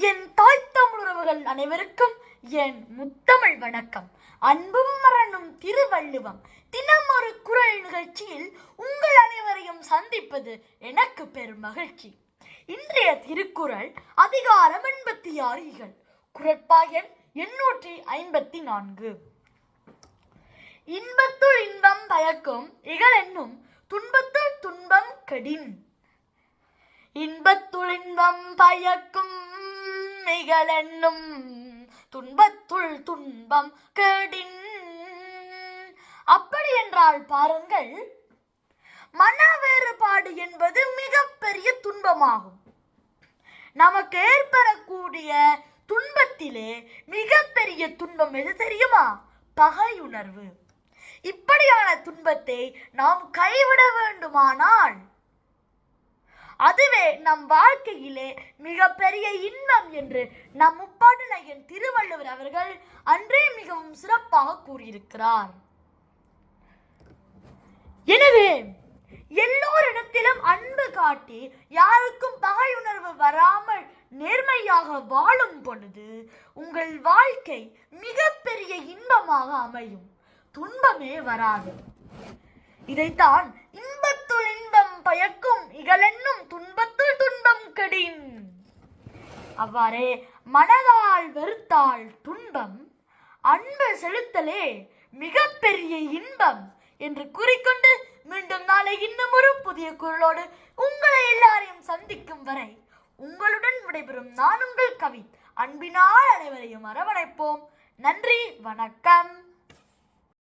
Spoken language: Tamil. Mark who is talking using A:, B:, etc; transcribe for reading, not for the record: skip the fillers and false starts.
A: என் தாய் தமிழ் உறவுகள் அனைவருக்கும் என் முத்தமிழ் வணக்கம். அன்பும் மரணும் திருவள்ளுவம் தினம் ஒரு குரல் நிகழ்ச்சியில் உங்கள் அனைவரையும் சந்திப்பது எனக்கு பெரும் மகிழ்ச்சி. இன்றைய திருக்குறள் அதிகாரம் 86 இகல். குறட்பாயன் 854. இன்பத்துள் இன்பம் பயக்கும் இகல் என்னும் துன்பத்துள் துன்பம் கெடின். இன்பத்துள் இன்பம் பயக்கும் இகலென்னும் துன்பத்துள் துன்பம் கெடின். அப்படி என்றால் பாருங்கள், மன வேறுபாடு என்பது மிகப்பெரிய துன்பமாகும். நமக்கு ஏற்படக்கூடிய துன்பத்திலே மிகப்பெரிய துன்பம் எது தெரியுமா? பகையுணர்வு. இப்படியான துன்பத்தை நாம் கைவிட வேண்டுமானால் அதுவே நம் வாழ்க்கையிலே மிகப்பெரிய இன்பம் என்று நம் முப்பாட்டனையன் திருவள்ளுவர் அவர்கள் அன்றே மிகவும் சிறப்பாக கூறியிருக்கிறார். எனவே எல்லோரிடத்திலும் அன்பு காட்டி யாருக்கும் பகையுணர்வு வராமல் நேர்மையாக வாழும் பொழுது உங்கள் வாழ்க்கை மிகப்பெரிய இன்பமாக அமையும், துன்பமே வராது. இதைத்தான் இன்பத்துள் இன்பம் பயக்கும் இகலென்னும் துன்பத்துள் துன்பம் கெடின். அவ்வாறே மனதால் வெறுத்தால் துன்பம், அன்பு செலுத்தலே மிகப்பெரிய இன்பம் என்று கூறிக்கொண்டு மீண்டும் நாளை இன்னும் ஒரு புதிய குரலோடு உங்களை எல்லாரையும் சந்திக்கும் வரை உங்களுடன் விடைபெறும் நான் உங்கள் கவி. அன்பினால் அனைவரையும் அரவணைப்போம். நன்றி, வணக்கம்.